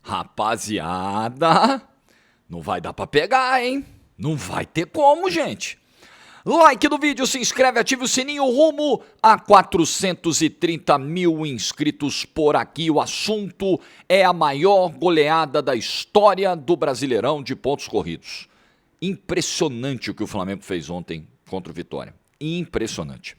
Rapaziada, não vai dar pra pegar, hein? Não vai ter como, gente. Like do vídeo, se inscreve, ative o sininho, rumo a 430 mil inscritos por aqui. O assunto é a maior goleada da história do Brasileirão de pontos corridos. Impressionante o que o Flamengo fez ontem contra o Vitória. Impressionante.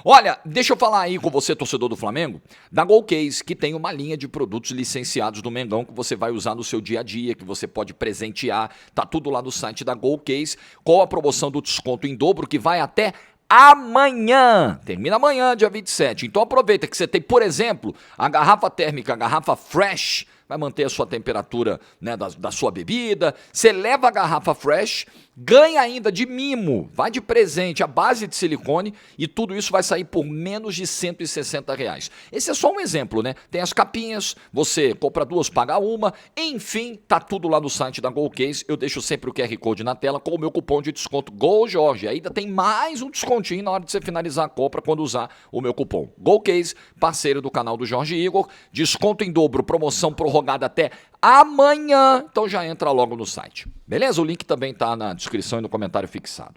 Olha, deixa eu falar aí com você, torcedor do Flamengo, da Golcase, que tem uma linha de produtos licenciados do Mengão que você vai usar no seu dia a dia, que você pode presentear. Tá tudo lá no site da Golcase, com a promoção do desconto em dobro, que vai até amanhã. Termina amanhã, dia 27. Então aproveita que você tem, por exemplo, a garrafa térmica, a garrafa Fresh, vai manter a sua temperatura, né, da sua bebida. Você leva a garrafa Fresh, ganha ainda de mimo, vai de presente a base de silicone e tudo isso vai sair por menos de R$160. Esse é só um exemplo, né? Tem as capinhas, você compra duas, paga uma, enfim, tá tudo lá no site da Golcase. Eu deixo sempre o QR Code na tela com o meu cupom de desconto GOLJORGE. Ainda tem mais um descontinho na hora de você finalizar a compra quando usar o meu cupom. Golcase, parceiro do canal do Jorge Igor, desconto em dobro, promoção prorrogada até amanhã, então já entra logo no site. Beleza? O link também tá na descrição e no comentário fixado.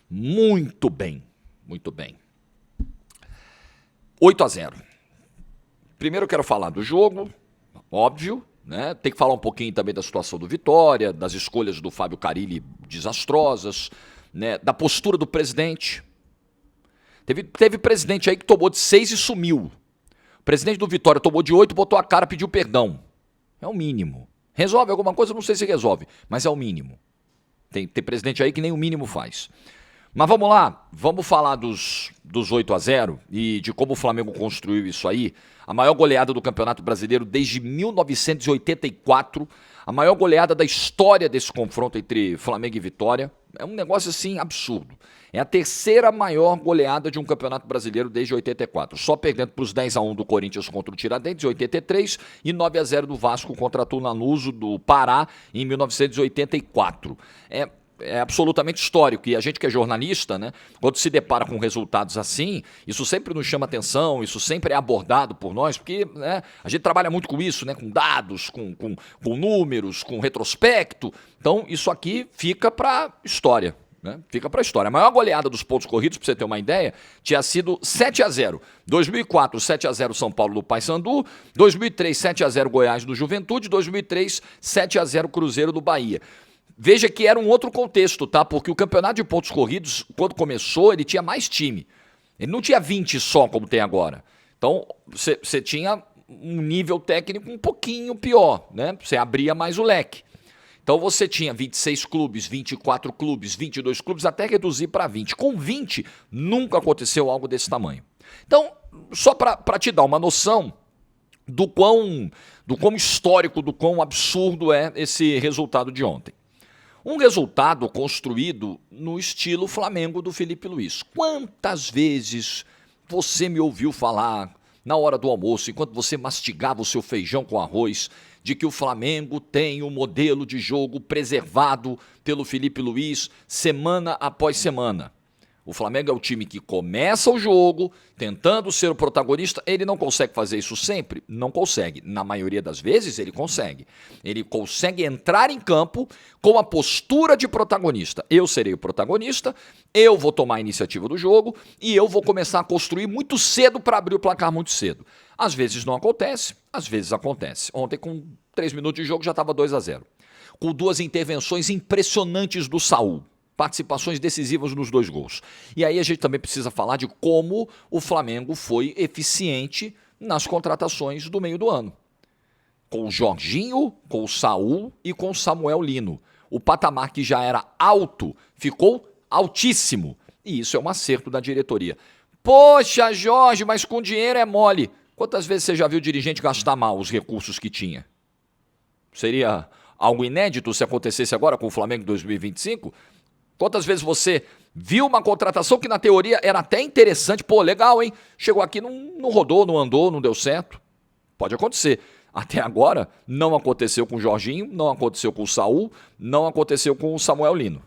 Muito bem, muito bem. 8-0. Primeiro eu quero falar do jogo, óbvio, né? Tem que falar um pouquinho também da situação do Vitória, das escolhas do Fábio Carille desastrosas, né? Da postura do presidente. Teve presidente aí que tomou de 6 e sumiu. O presidente do Vitória tomou de 8, botou a cara, pediu perdão. É o mínimo. Resolve alguma coisa? Não sei se resolve, mas é o mínimo. Tem presidente aí que nem o mínimo faz. Mas vamos lá, vamos falar dos 8-0 e de como o Flamengo construiu isso aí. A maior goleada do Campeonato Brasileiro desde 1984, a maior goleada da história desse confronto entre Flamengo e Vitória. É um negócio assim absurdo. É a terceira maior goleada de um Campeonato Brasileiro desde 84. Só perdendo para os 10-1 do Corinthians contra o Tiradentes em 83 e 9-0 do Vasco contra a Tunaluso do Pará em 1984. É absolutamente histórico. E a gente que é jornalista, né, quando se depara com resultados assim, isso sempre nos chama atenção, isso sempre é abordado por nós, porque, né, a gente trabalha muito com isso, né, com dados, com números, com retrospecto. Então, isso aqui fica para história. Né? Fica para a história. A maior goleada dos pontos corridos, para você ter uma ideia, tinha sido 7-0. 2004, 7-0 São Paulo do Paysandu. 2003, 7-0 Goiás do Juventude. 2003, 7-0 Cruzeiro do Bahia. Veja que era um outro contexto, tá? Porque o campeonato de pontos corridos, quando começou, ele tinha mais time. Ele não tinha 20 só, como tem agora. Então, você tinha um nível técnico um pouquinho pior, né? Você abria mais o leque. Então você tinha 26 clubes, 24 clubes, 22 clubes, até reduzir para 20. Com 20, nunca aconteceu algo desse tamanho. Então, só para te dar uma noção do quão histórico, do quão absurdo é esse resultado de ontem. Um resultado construído no estilo Flamengo do Felipe Luiz. Quantas vezes você me ouviu falar na hora do almoço, enquanto você mastigava o seu feijão com arroz, de que o Flamengo tem um modelo de jogo preservado pelo Felipe Luiz semana após semana. O Flamengo é o time que começa o jogo tentando ser o protagonista. Ele não consegue fazer isso sempre? Não consegue. Na maioria das vezes ele consegue. Ele consegue entrar em campo com a postura de protagonista. Eu serei o protagonista, eu vou tomar a iniciativa do jogo e eu vou começar a construir muito cedo para abrir o placar muito cedo. Às vezes não acontece, às vezes acontece. Ontem, com 3 minutos de jogo, já estava 2-0. Com 2 intervenções impressionantes do Saul. Participações decisivas nos 2 gols. E aí a gente também precisa falar de como o Flamengo foi eficiente nas contratações do meio do ano. Com o Jorginho, com o Saul e com o Samuel Lino. O patamar que já era alto ficou altíssimo. E isso é um acerto da diretoria. Poxa, Jorge, mas com dinheiro é mole. Quantas vezes você já viu o dirigente gastar mal os recursos que tinha? Seria algo inédito se acontecesse agora com o Flamengo em 2025? Quantas vezes você viu uma contratação que na teoria era até interessante, pô, legal, hein? Chegou aqui, não rodou, não andou, não deu certo. Pode acontecer. Até agora, não aconteceu com o Jorginho, não aconteceu com o Saul, não aconteceu com o Samuel Lino.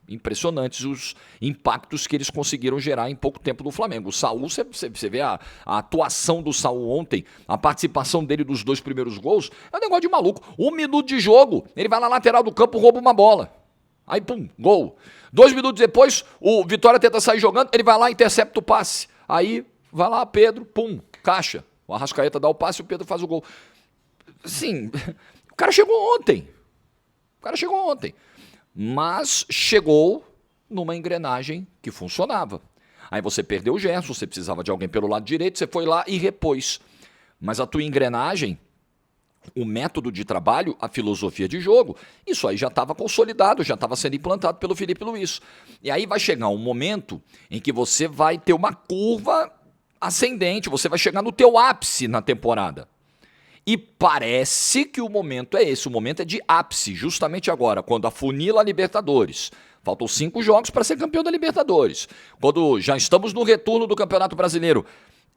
Impressionantes os impactos que eles conseguiram gerar em pouco tempo do Flamengo. O Saul, você vê a atuação do Saul ontem, a participação dele dos 2 primeiros gols, é um negócio de maluco. 1 minuto de jogo, ele vai na lateral do campo, rouba uma bola. Aí, pum, gol. 2 minutos depois, o Vitória tenta sair jogando, ele vai lá e intercepta o passe. Aí, vai lá, Pedro, pum, caixa. O Arrascaeta dá o passe e o Pedro faz o gol. Sim, o cara chegou ontem. Mas chegou numa engrenagem que funcionava. Aí você perdeu o Gerson, você precisava de alguém pelo lado direito, você foi lá e repôs. Mas a tua engrenagem, o método de trabalho, a filosofia de jogo, isso aí já estava consolidado, já estava sendo implantado pelo Felipe Luiz. E aí vai chegar um momento em que você vai ter uma curva ascendente, você vai chegar no teu ápice na temporada. E parece que o momento é esse, o momento é de ápice, justamente agora, quando afunila a Libertadores. Faltam 5 jogos para ser campeão da Libertadores. Quando já estamos no retorno do Campeonato Brasileiro,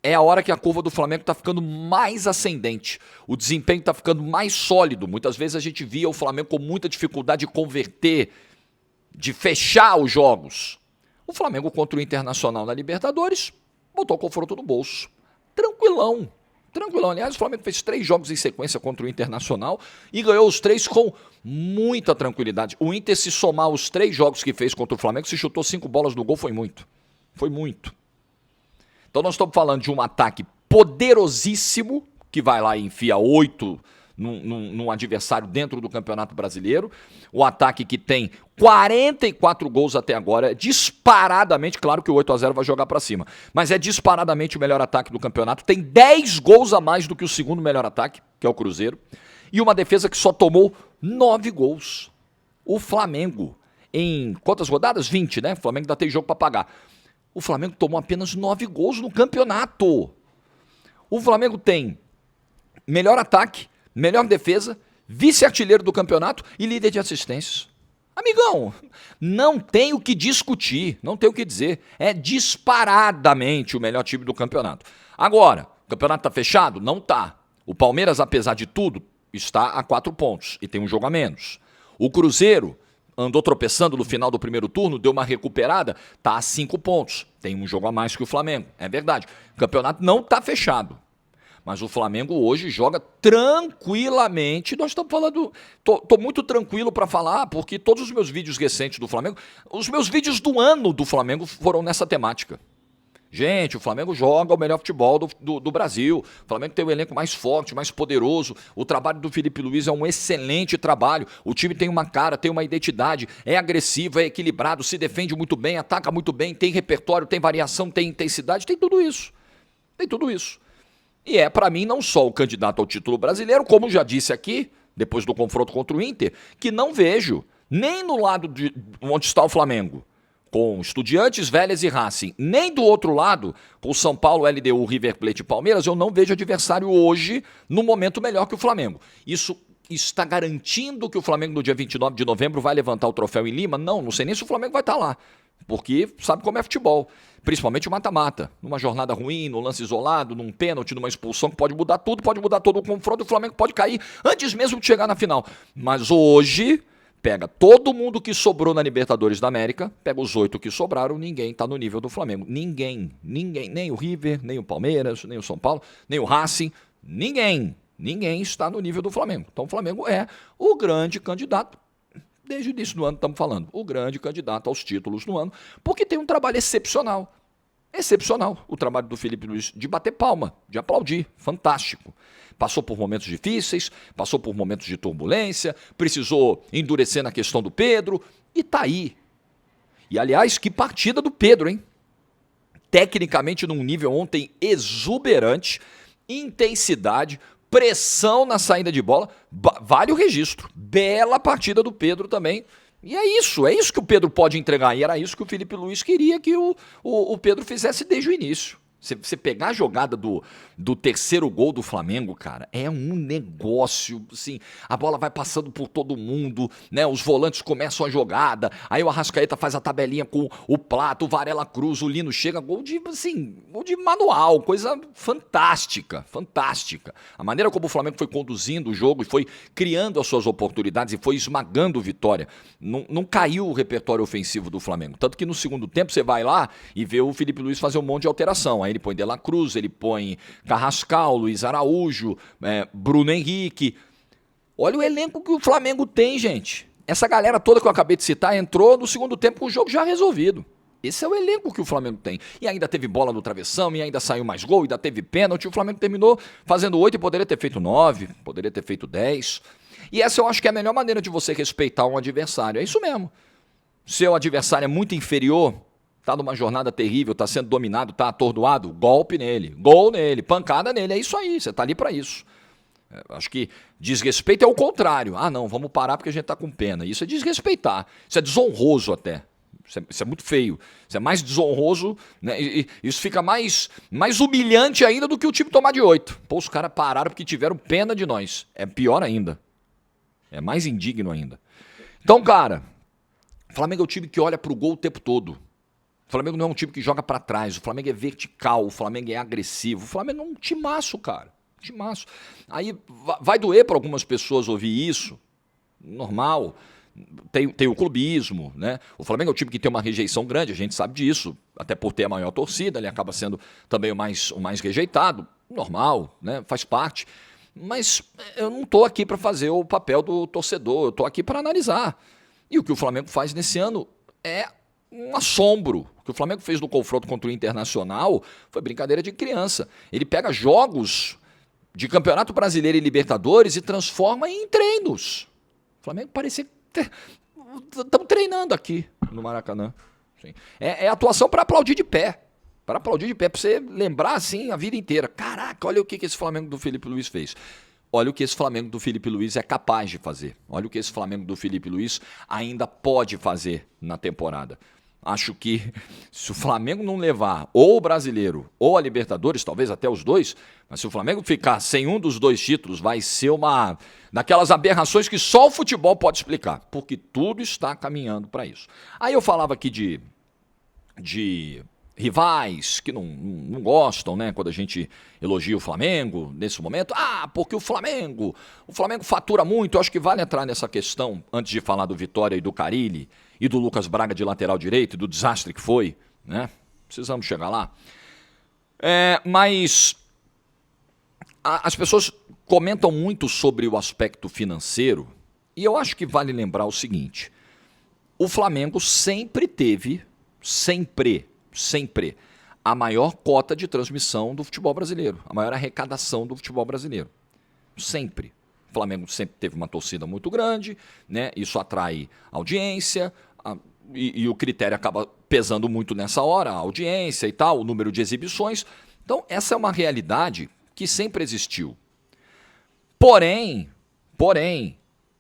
é a hora que a curva do Flamengo está ficando mais ascendente. O desempenho está ficando mais sólido. Muitas vezes a gente via o Flamengo com muita dificuldade de converter, de fechar os jogos. O Flamengo contra o Internacional na Libertadores botou o confronto no bolso. Tranquilão. Aliás, o Flamengo fez 3 jogos em sequência contra o Internacional e ganhou os 3 com muita tranquilidade. O Inter, se somar os 3 jogos que fez contra o Flamengo, se chutou 5 bolas no gol, foi muito. Então nós estamos falando de um ataque poderosíssimo, que vai lá e enfia 8 num adversário dentro do Campeonato Brasileiro. O ataque que tem 44 gols até agora, disparadamente, claro que o 8-0 vai jogar pra cima, mas é disparadamente o melhor ataque do campeonato. Tem 10 gols a mais do que o segundo melhor ataque, que é o Cruzeiro, e uma defesa que só tomou 9 gols. O Flamengo, em quantas rodadas? 20, né? O Flamengo ainda tem jogo pra pagar. O Flamengo tomou apenas 9 gols no campeonato. O Flamengo tem melhor ataque, melhor defesa, vice-artilheiro do campeonato e líder de assistências. Amigão, não tem o que discutir, não tem o que dizer. É disparadamente o melhor time do campeonato. Agora, o campeonato tá fechado? Não tá. O Palmeiras, apesar de tudo, está a 4 pontos e tem um jogo a menos. O Cruzeiro andou tropeçando no final do primeiro turno, deu uma recuperada, tá a 5 pontos. Tem um jogo a mais que o Flamengo, é verdade. O campeonato não tá fechado. Mas o Flamengo hoje joga tranquilamente. Nós estamos falando... Tô muito tranquilo para falar, porque todos os meus vídeos recentes do Flamengo, os meus vídeos do ano do Flamengo foram nessa temática. Gente, o Flamengo joga o melhor futebol do Brasil. O Flamengo tem o elenco mais forte, mais poderoso. O trabalho do Felipe Luiz é um excelente trabalho. O time tem uma cara, tem uma identidade, é agressivo, é equilibrado, se defende muito bem, ataca muito bem, tem repertório, tem variação, tem intensidade, tem tudo isso. E é, para mim, não só o candidato ao título brasileiro, como já disse aqui, depois do confronto contra o Inter, que não vejo, nem no lado de onde está o Flamengo, com Estudiantes, Vélez e Racing, nem do outro lado, com o São Paulo, LDU, River Plate e Palmeiras, eu não vejo adversário hoje no momento melhor que o Flamengo. Isso está garantindo que o Flamengo no dia 29 de novembro vai levantar o troféu em Lima? Não sei nem se o Flamengo vai estar lá. Porque sabe como é futebol, principalmente o mata-mata. Numa jornada ruim, num lance isolado, num pênalti, numa expulsão que pode mudar tudo, pode mudar todo o confronto, o Flamengo pode cair antes mesmo de chegar na final. Mas hoje, pega todo mundo que sobrou na Libertadores da América, pega os 8 que sobraram, ninguém está no nível do Flamengo. Ninguém, nem o River, nem o Palmeiras, nem o São Paulo, nem o Racing, ninguém está no nível do Flamengo. Então o Flamengo é o grande candidato. Desde o início do ano estamos falando, o grande candidato aos títulos no ano, porque tem um trabalho excepcional. Excepcional o trabalho do Felipe Luiz, de bater palma, de aplaudir, fantástico. Passou por momentos difíceis, passou por momentos de turbulência, precisou endurecer na questão do Pedro, e tá aí. E aliás, que partida do Pedro, hein? Tecnicamente num nível ontem exuberante, intensidade, pressão na saída de bola, vale o registro. Bela partida do Pedro também. E é isso que o Pedro pode entregar. E era isso que o Felipe Luiz queria que o Pedro fizesse desde o início. Você pegar a jogada do terceiro gol do Flamengo, cara, é um negócio, assim, a bola vai passando por todo mundo, né? Os volantes começam a jogada, aí o Arrascaeta faz a tabelinha com o Plata, o Varela cruza, o Lino chega, gol de, assim, gol de manual, coisa fantástica, fantástica. A maneira como o Flamengo foi conduzindo o jogo e foi criando as suas oportunidades e foi esmagando o Vitória. Não caiu o repertório ofensivo do Flamengo, tanto que no segundo tempo você vai lá e vê o Felipe Luiz fazer um monte de alteração. Aí ele põe De La Cruz, ele põe Carrascal, Luiz Araújo, Bruno Henrique. Olha o elenco que o Flamengo tem, gente. Essa galera toda que eu acabei de citar entrou no segundo tempo com o jogo já resolvido. Esse é o elenco que o Flamengo tem. E ainda teve bola no travessão, e ainda saiu mais gol, ainda teve pênalti. O Flamengo terminou fazendo 8 e poderia ter feito 9, poderia ter feito 10. E essa eu acho que é a melhor maneira de você respeitar um adversário. É isso mesmo. Seu adversário é muito inferior, tá numa jornada terrível, tá sendo dominado, tá atordoado, golpe nele, gol nele, pancada nele, é isso aí, você tá ali pra isso. Acho que desrespeito é o contrário. Ah, não, vamos parar porque a gente tá com pena. Isso é desrespeitar, isso é desonroso até. Isso é muito feio, isso é mais desonroso, né? E isso fica mais humilhante ainda do que o time tomar de 8. Pô, os caras pararam porque tiveram pena de nós. É pior ainda, é mais indigno ainda. Então, cara, o Flamengo é o time que olha pro gol o tempo todo. O Flamengo não é um time que joga pra trás, o Flamengo é vertical, o Flamengo é agressivo, o Flamengo é um timaço, cara, timaço. Aí vai doer para algumas pessoas ouvir isso, normal, tem o clubismo, né? O Flamengo é um time que tem uma rejeição grande, a gente sabe disso, até por ter a maior torcida, ele acaba sendo também o mais rejeitado, normal, né? Faz parte. Mas eu não tô aqui para fazer o papel do torcedor, eu tô aqui para analisar. E o que o Flamengo faz nesse ano é um assombro. O que o Flamengo fez no confronto contra o Internacional foi brincadeira de criança. Ele pega jogos de Campeonato Brasileiro e Libertadores e transforma em treinos. O Flamengo parecia que estamos treinando aqui no Maracanã. Sim. É atuação para aplaudir de pé. Para aplaudir de pé, para você lembrar assim a vida inteira. Caraca, olha o que esse Flamengo do Felipe Luiz fez. Olha o que esse Flamengo do Felipe Luiz é capaz de fazer. Olha o que esse Flamengo do Felipe Luiz ainda pode fazer na temporada. Acho que se o Flamengo não levar ou o Brasileiro ou a Libertadores, talvez até os dois, mas se o Flamengo ficar sem um dos dois títulos, vai ser uma daquelas aberrações que só o futebol pode explicar, porque tudo está caminhando para isso. Aí eu falava aqui de rivais que não gostam, né, quando a gente elogia o Flamengo nesse momento. Ah, porque o Flamengo fatura muito. Eu acho que vale entrar nessa questão antes de falar do Vitória e do Carille e do Lucas Braga de lateral direito e do desastre que foi, né? Precisamos chegar lá. Mas as pessoas comentam muito sobre o aspecto financeiro e eu acho que vale lembrar o seguinte: o Flamengo sempre teve, sempre, a maior cota de transmissão do futebol brasileiro, a maior arrecadação do futebol brasileiro. Sempre. O Flamengo sempre teve uma torcida muito grande, né? Isso atrai audiência, e o critério acaba pesando muito nessa hora, a audiência e tal, o número de exibições. Então, essa é uma realidade que sempre existiu. Porém,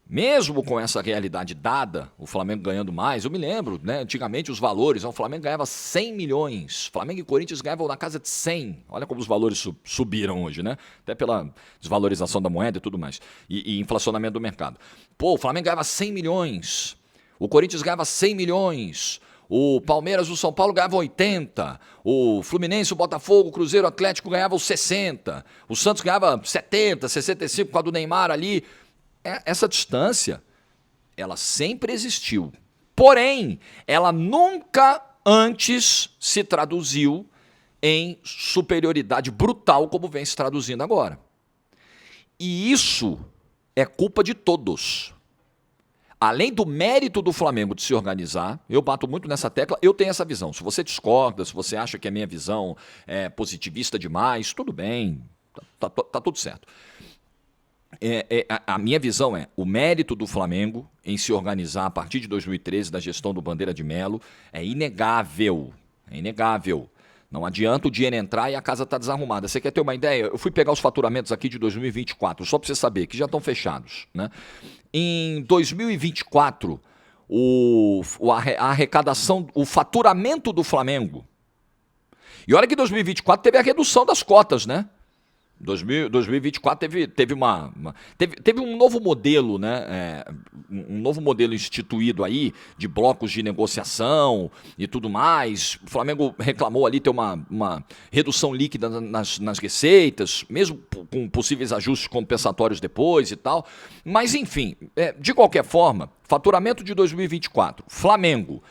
mesmo com essa realidade dada, o Flamengo ganhando mais, eu me lembro, né, antigamente os valores, o Flamengo ganhava 100 milhões, Flamengo e Corinthians ganhavam na casa de 100, olha como os valores subiram hoje, né, até pela desvalorização da moeda e tudo mais, e inflacionamento do mercado. Pô, o Flamengo ganhava 100 milhões, o Corinthians ganhava 100 milhões, o Palmeiras e o São Paulo ganhavam 80, o Fluminense, o Botafogo, o Cruzeiro, o Atlético ganhavam 60, o Santos ganhava 70, 65 por causa do Neymar ali. Essa distância, ela sempre existiu. Porém, ela nunca antes se traduziu em superioridade brutal como vem se traduzindo agora. E isso é culpa de todos. Além do mérito do Flamengo de se organizar, eu bato muito nessa tecla, eu tenho essa visão. Se você discorda, se você acha que a minha visão é positivista demais, tudo bem, tá tudo certo. A minha visão é, o mérito do Flamengo em se organizar a partir de 2013, da gestão do Bandeira de Melo, é inegável. É inegável. Não adianta o dinheiro entrar e a casa está desarrumada. Você quer ter uma ideia? Eu fui pegar os faturamentos aqui de 2024, só para você saber, que já estão fechados, né? Em 2024, a arrecadação, o faturamento do Flamengo E olha que 2024 teve a redução das cotas, né? 2024 teve um novo modelo, né? Um novo modelo instituído aí de blocos de negociação e tudo mais. O Flamengo reclamou ali ter uma redução líquida nas receitas, mesmo com possíveis ajustes compensatórios depois e tal. Mas enfim, de qualquer forma, faturamento de 2024, Flamengo,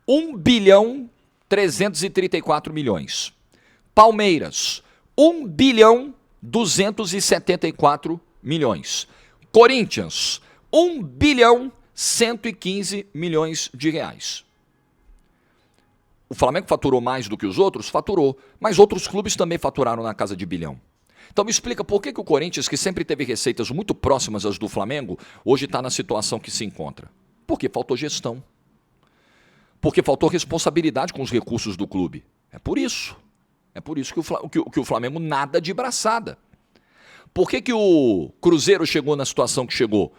1 bilhão 334 milhões. Palmeiras, 1 bilhão 274 milhões. Corinthians, 1 bilhão 115 milhões de reais. O Flamengo faturou mais do que os outros? Faturou. Mas outros clubes também faturaram na casa de bilhão. Então me explica por que o Corinthians, que sempre teve receitas muito próximas às do Flamengo, hoje está na situação que se encontra. Porque faltou gestão. Porque faltou responsabilidade com os recursos do clube. É por isso. É por isso que o Flamengo nada de braçada. Por que o Cruzeiro chegou na situação que chegou?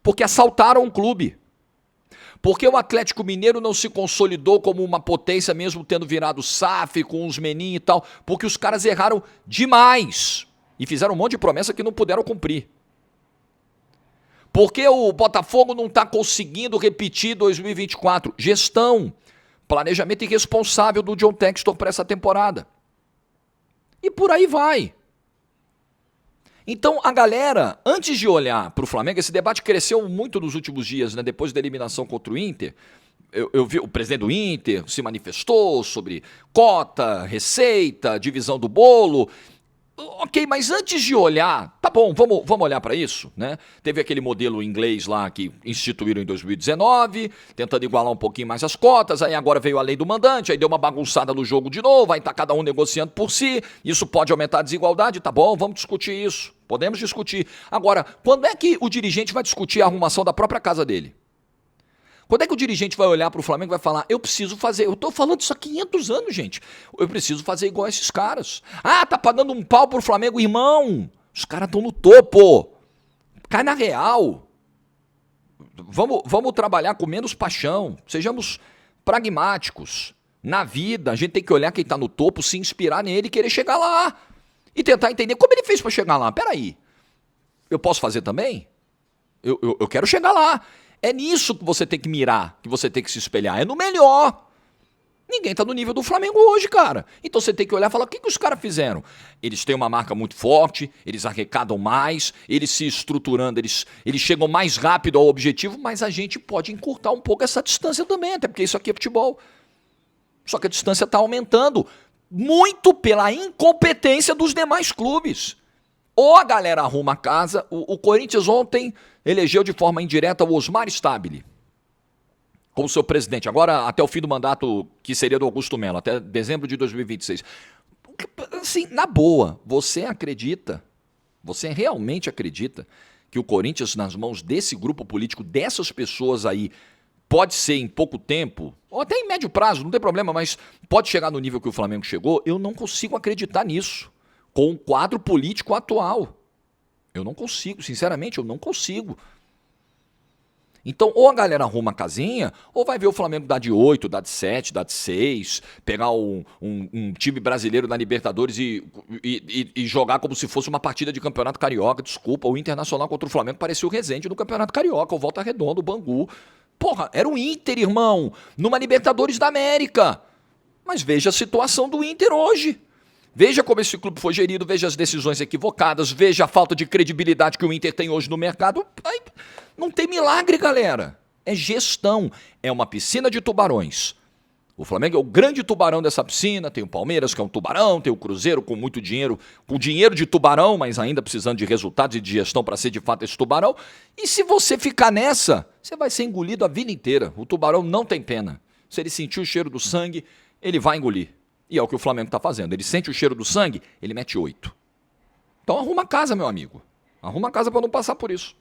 Porque assaltaram o clube. Porque o Atlético Mineiro não se consolidou como uma potência, mesmo tendo virado SAF com os meninhos e tal. Porque os caras erraram demais. E fizeram um monte de promessa que não puderam cumprir. Por que o Botafogo não está conseguindo repetir 2024? Gestão, planejamento irresponsável do John Textor para essa temporada. E por aí vai. Então a galera, antes de olhar para o Flamengo, esse debate cresceu muito nos últimos dias, né? Depois da eliminação contra o Inter. Eu vi o presidente do Inter se manifestou sobre cota, receita, divisão do bolo. Ok, mas antes de olhar, tá bom, vamos olhar para isso, né? Teve aquele modelo inglês lá que instituíram em 2019, tentando igualar um pouquinho mais as cotas, aí agora veio a lei do mandante, aí deu uma bagunçada no jogo de novo, aí tá cada um negociando por si, isso pode aumentar a desigualdade, tá bom, vamos discutir isso, podemos discutir. Agora, quando é que o dirigente vai discutir a arrumação da própria casa dele? Quando é que o dirigente vai olhar para o Flamengo e vai falar, eu preciso fazer, eu estou falando isso há 500 anos, gente, eu preciso fazer igual a esses caras. Ah, tá pagando um pau pro Flamengo, irmão, os caras estão no topo, cai na real. Vamos trabalhar com menos paixão, sejamos pragmáticos. Na vida, a gente tem que olhar quem está no topo, se inspirar nele e querer chegar lá. E tentar entender como ele fez para chegar lá. Peraí, eu posso fazer também? Eu quero chegar lá. É nisso que você tem que mirar, que você tem que se espelhar. É no melhor. Ninguém tá no nível do Flamengo hoje, cara. Então você tem que olhar e falar, o que os caras fizeram? Eles têm uma marca muito forte, eles arrecadam mais, eles se estruturando, eles chegam mais rápido ao objetivo, mas a gente pode encurtar um pouco essa distância também, até porque isso aqui é futebol. Só que a distância está aumentando muito pela incompetência dos demais clubes. Ou a galera arruma a casa, o Corinthians ontem elegeu de forma indireta o Osmar Stabile como seu presidente, agora até o fim do mandato que seria do Augusto Melo, até dezembro de 2026. Assim, na boa, você realmente acredita que o Corinthians nas mãos desse grupo político, dessas pessoas aí, pode ser em pouco tempo, ou até em médio prazo, não tem problema, mas pode chegar no nível que o Flamengo chegou? Eu não consigo acreditar nisso, com o quadro político atual. Eu não consigo, sinceramente, eu não consigo. Então, ou a galera arruma a casinha, ou vai ver o Flamengo dar de 8, dar de 7, dar de 6, pegar um time brasileiro na Libertadores e jogar como se fosse uma partida de Campeonato Carioca. Desculpa, o Internacional contra o Flamengo parecia o Resende no Campeonato Carioca, o Volta Redonda, o Bangu. Porra, era o Inter, irmão, numa Libertadores da América. Mas veja a situação do Inter hoje. Veja como esse clube foi gerido, veja as decisões equivocadas, veja a falta de credibilidade que o Inter tem hoje no mercado. Ai, não tem milagre, galera. É gestão. É uma piscina de tubarões. O Flamengo é o grande tubarão dessa piscina, tem o Palmeiras, que é um tubarão, tem o Cruzeiro com muito dinheiro, com dinheiro de tubarão, mas ainda precisando de resultados e de gestão para ser de fato esse tubarão. E se você ficar nessa, você vai ser engolido a vida inteira. O tubarão não tem pena. Se ele sentir o cheiro do sangue, ele vai engolir. E é o que o Flamengo está fazendo. Ele sente o cheiro do sangue, ele mete 8. Então arruma a casa, meu amigo. Arruma a casa para não passar por isso.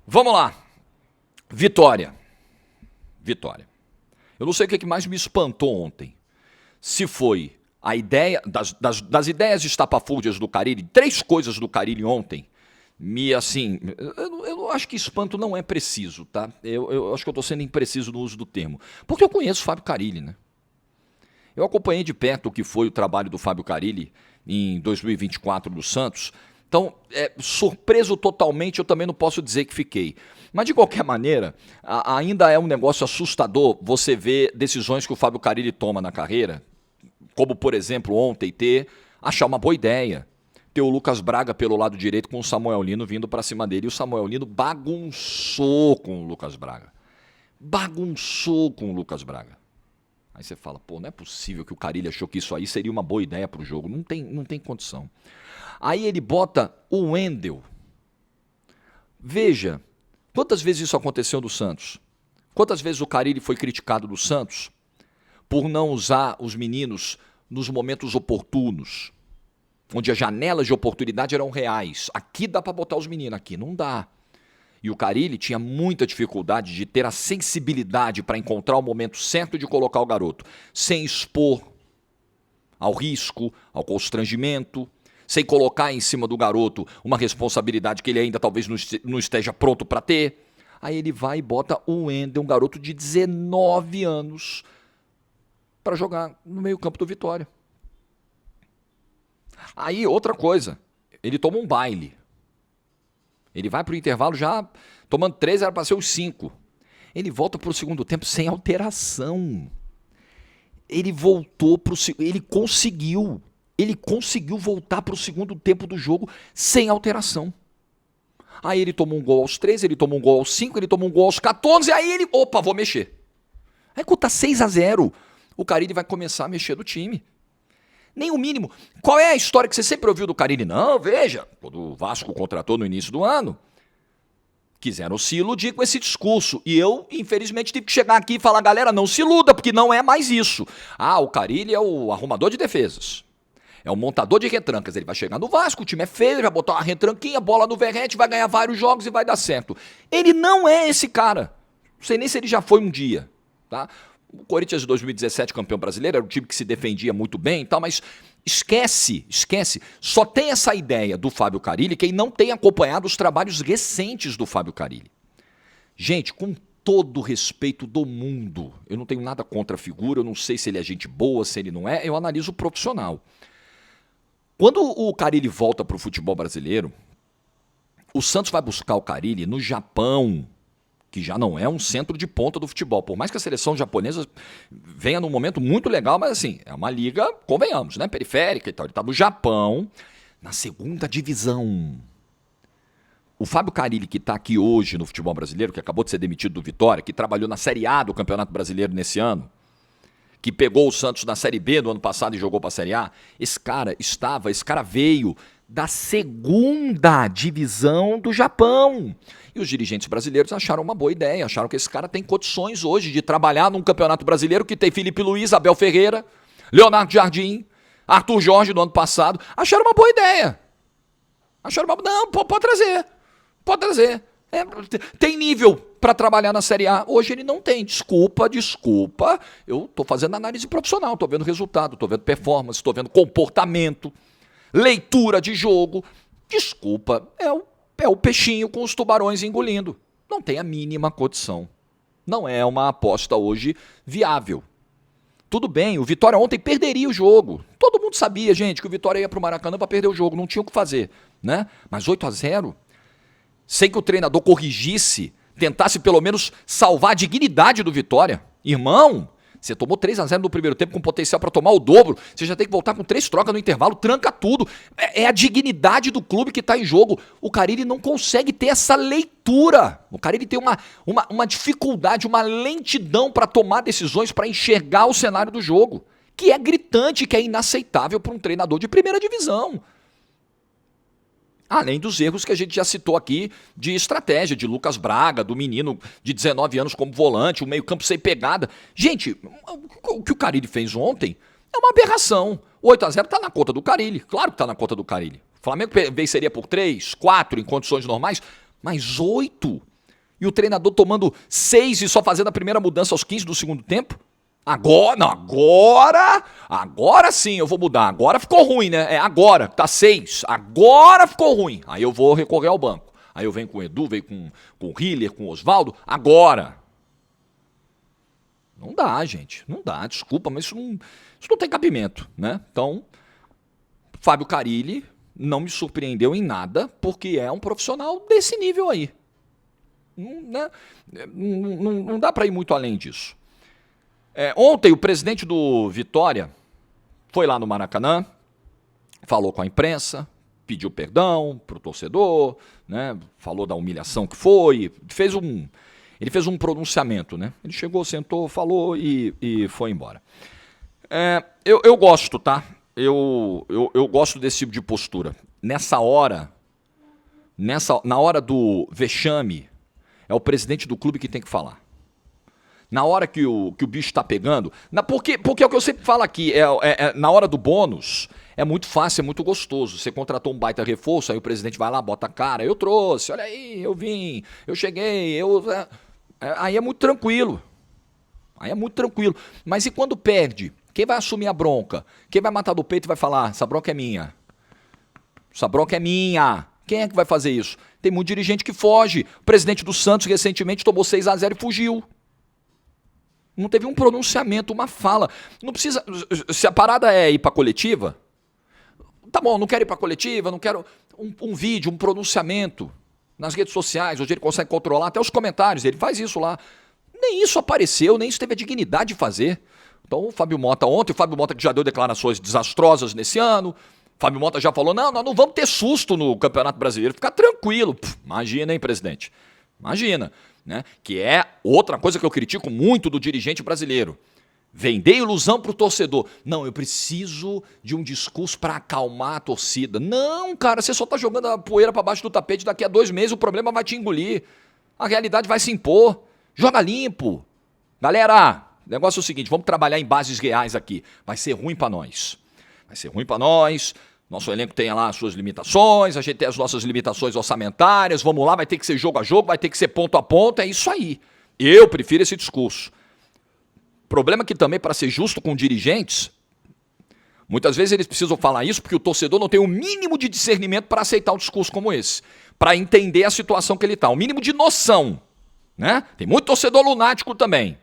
Vamos lá. Vitória. Eu não sei o que mais me espantou ontem. Se foi a ideia, das ideias estapafúrdias do Carille, 3 coisas do Carille ontem, eu acho que espanto não é preciso, tá? Eu acho que eu estou sendo impreciso no uso do termo. Porque eu conheço o Fábio Carille, né? Eu acompanhei de perto o que foi o trabalho do Fábio Carille em 2024 no Santos. Então, surpreso totalmente, eu também não posso dizer que fiquei. Mas, de qualquer maneira, ainda é um negócio assustador você ver decisões que o Fábio Carille toma na carreira, como, por exemplo, ontem achar uma boa ideia. Ter o Lucas Braga pelo lado direito com o Samuel Lino vindo para cima dele. E o Samuel Lino bagunçou com o Lucas Braga. Bagunçou com o Lucas Braga. Aí você fala, pô, não é possível que o Carille achou que isso aí seria uma boa ideia para o jogo. Não tem condição. Aí ele bota o Wendel. Veja, quantas vezes isso aconteceu no Santos? Quantas vezes o Carille foi criticado do Santos por não usar os meninos nos momentos oportunos, onde as janelas de oportunidade eram reais. Aqui dá para botar os meninos, aqui não dá. E o Carille tinha muita dificuldade de ter a sensibilidade para encontrar o momento certo de colocar o garoto, sem expor ao risco, ao constrangimento, sem colocar em cima do garoto uma responsabilidade que ele ainda talvez não esteja pronto para ter. Aí ele vai e bota o Wendel, um garoto de 19 anos, para jogar no meio-campo do Vitória. Aí, outra coisa, ele toma um baile. Ele vai para o intervalo já tomando 3, era para ser os 5. Ele volta para o segundo tempo sem alteração. Ele voltou para o... Ele conseguiu voltar para o segundo tempo do jogo sem alteração. Aí ele toma um gol aos 13, ele toma um gol aos 5, ele toma um gol aos 14, aí ele... Opa, vou mexer. Aí quando tá 6-0, o Carille vai começar a mexer no time. Nem o mínimo. Qual é a história que você sempre ouviu do Carille? Não, veja, quando o Vasco contratou no início do ano, quiseram se iludir com esse discurso. E eu, infelizmente, tive que chegar aqui e falar, galera, não se iluda, porque não é mais isso. Ah, o Carille é o arrumador de defesas. É o montador de retrancas. Ele vai chegar no Vasco, o time é feio, vai botar uma retranquinha, bola no verrete, vai ganhar vários jogos e vai dar certo. Ele não é esse cara. Não sei nem se ele já foi um dia, tá? O Corinthians de 2017, campeão brasileiro, era um time que se defendia muito bem e tal, mas esquece. Só tem essa ideia do Fábio Carille quem não tem acompanhado os trabalhos recentes do Fábio Carille. Gente, com todo o respeito do mundo, eu não tenho nada contra a figura, eu não sei se ele é gente boa, se ele não é, eu analiso o profissional. Quando o Carille volta para o futebol brasileiro, o Santos vai buscar o Carille no Japão, que já não é um centro de ponta do futebol. Por mais que a seleção japonesa venha num momento muito legal, mas assim, é uma liga, convenhamos, né, periférica e tal. Ele está no Japão, na segunda divisão. O Fábio Carille, que está aqui hoje no futebol brasileiro, que acabou de ser demitido do Vitória, que trabalhou na Série A do Campeonato Brasileiro nesse ano, que pegou o Santos na Série B do ano passado e jogou para a Série A, esse cara veio da segunda divisão do Japão. E os dirigentes brasileiros acharam uma boa ideia, acharam que esse cara tem condições hoje de trabalhar num campeonato brasileiro que tem Felipe Luiz, Abel Ferreira, Leonardo Jardim, Arthur Jorge do ano passado. Acharam uma boa ideia. Não, pode trazer. Tem nível para trabalhar na Série A. Hoje ele não tem. Desculpa. Eu tô fazendo análise profissional, tô vendo resultado, tô vendo performance, tô vendo comportamento, leitura de jogo. Desculpa, é o peixinho com os tubarões engolindo. Não tem a mínima condição. Não é uma aposta hoje viável. Tudo bem, o Vitória ontem perderia o jogo. Todo mundo sabia, gente, que o Vitória ia pro Maracanã para perder o jogo. Não tinha o que fazer, né? Mas 8-0, sem que o treinador corrigisse, tentasse pelo menos salvar a dignidade do Vitória. Irmão, você tomou 3-0 no primeiro tempo com potencial para tomar o dobro. Você já tem que voltar com 3 trocas no intervalo, tranca tudo. É a dignidade do clube que está em jogo. O Carille não consegue ter essa leitura. O Carille tem uma dificuldade, uma lentidão para tomar decisões, para enxergar o cenário do jogo, que é gritante, que é inaceitável para um treinador de primeira divisão. Além dos erros que a gente já citou aqui de estratégia, de Lucas Braga, do menino de 19 anos como volante, o meio-campo sem pegada. Gente, o que o Carille fez ontem é uma aberração. O 8-0 está na conta do Carille, claro que está na conta do Carille. O Flamengo venceria por 3, 4 em condições normais, mas 8. E o treinador tomando 6 e só fazendo a primeira mudança aos 15 do segundo tempo? Agora sim eu vou mudar. Agora ficou ruim, né? Agora, tá 6. Agora ficou ruim. Aí eu vou recorrer ao banco. Aí eu venho com o Edu, venho com o Hiller, com o Oswaldo. Agora. Não dá, gente. Não dá, desculpa, mas isso não tem cabimento, né? Então, Fábio Carilli não me surpreendeu em nada, porque é um profissional desse nível aí. Né? Não dá para ir muito além disso. Ontem, o presidente do Vitória foi lá no Maracanã, falou com a imprensa, pediu perdão pro torcedor, né? Falou da humilhação que foi, ele fez um pronunciamento, né? Ele chegou, sentou, falou e foi embora. Eu gosto, tá? Eu gosto desse tipo de postura. Nessa hora, na hora do vexame, é o presidente do clube que tem que falar. Na hora que o bicho tá pegando, porque é o que eu sempre falo aqui, na hora do bônus, é muito fácil, é muito gostoso. Você contratou um baita reforço, aí o presidente vai lá, bota a cara, eu trouxe, olha aí, eu vim, eu cheguei, aí é muito tranquilo. Aí é muito tranquilo. Mas e quando perde? Quem vai assumir a bronca? Quem vai matar do peito e vai falar, essa bronca é minha? Essa bronca é minha. Quem é que vai fazer isso? Tem muito dirigente que foge. O presidente do Santos recentemente tomou 6-0 e fugiu. Não teve um pronunciamento, uma fala. Não precisa. Se a parada é ir pra coletiva, tá bom, não quero ir pra coletiva, não quero um vídeo, um pronunciamento nas redes sociais, hoje ele consegue controlar até os comentários, ele faz isso lá. Nem isso apareceu, nem isso teve a dignidade de fazer. Então o Fábio Mota ontem, o Fábio Mota que já deu declarações desastrosas nesse ano, o Fábio Mota já falou, não, nós não vamos ter susto no Campeonato Brasileiro, fica tranquilo. Imagina, hein, presidente? Imagina. Né? Que é outra coisa que eu critico muito do dirigente brasileiro. Vender ilusão para o torcedor. Não, eu preciso de um discurso para acalmar a torcida. Não, cara, você só está jogando a poeira para baixo do tapete, daqui a 2 meses o problema vai te engolir. A realidade vai se impor. Joga limpo. Galera, o negócio é o seguinte, vamos trabalhar em bases reais aqui. Vai ser ruim para nós. Vai ser ruim para nós. Nosso elenco tem lá as suas limitações, a gente tem as nossas limitações orçamentárias, vamos lá, vai ter que ser jogo a jogo, vai ter que ser ponto a ponto, é isso aí. Eu prefiro esse discurso. Problema que também, para ser justo com dirigentes, muitas vezes eles precisam falar isso porque o torcedor não tem o mínimo de discernimento para aceitar um discurso como esse, para entender a situação que ele está, o mínimo de noção. Né? Tem muito torcedor lunático também,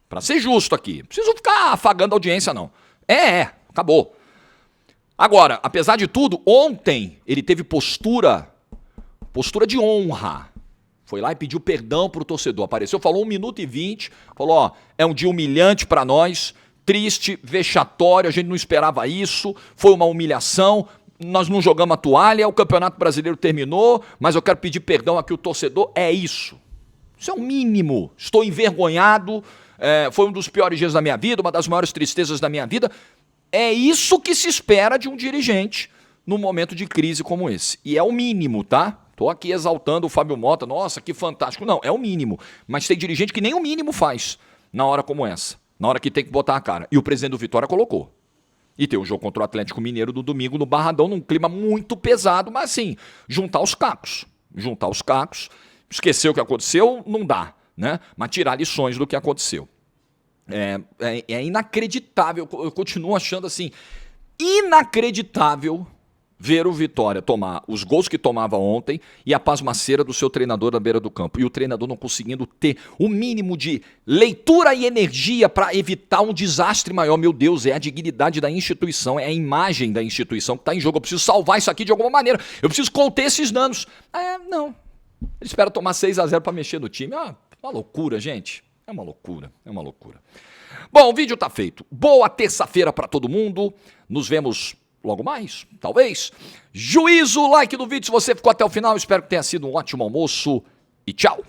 para ser justo aqui. Não preciso ficar afagando a audiência, não. Acabou. Agora, apesar de tudo, ontem ele teve postura de honra. Foi lá e pediu perdão pro torcedor. Apareceu, falou 1 minuto e 20, falou, é um dia humilhante para nós, triste, vexatório, a gente não esperava isso, foi uma humilhação, nós não jogamos a toalha, o Campeonato Brasileiro terminou, mas eu quero pedir perdão aqui ao torcedor, é isso. Isso é o mínimo. Estou envergonhado, foi um dos piores dias da minha vida, uma das maiores tristezas da minha vida. É isso que se espera de um dirigente num momento de crise como esse. E é o mínimo, tá? Tô aqui exaltando o Fábio Mota, nossa, que fantástico. Não, é o mínimo. Mas tem dirigente que nem o mínimo faz na hora como essa. Na hora que tem que botar a cara. E o presidente do Vitória colocou. E tem o jogo contra o Atlético Mineiro no domingo no Barradão, num clima muito pesado, mas assim, juntar os cacos. Juntar os cacos. Esquecer o que aconteceu, não dá, né? Mas tirar lições do que aconteceu. É inacreditável, eu continuo achando assim, inacreditável ver o Vitória tomar os gols que tomava ontem e a pasmaceira do seu treinador na beira do campo. E o treinador não conseguindo ter o mínimo de leitura e energia para evitar um desastre maior. Meu Deus, é a dignidade da instituição, é a imagem da instituição que está em jogo. Eu preciso salvar isso aqui de alguma maneira. Eu preciso conter esses danos. Não. Ele espera tomar 6-0 para mexer no time. Uma loucura, gente. É uma loucura. Bom, o vídeo tá feito. Boa terça-feira para todo mundo. Nos vemos logo mais, talvez. Juízo, like no vídeo se você ficou até o final. Espero que tenha sido um ótimo almoço e tchau.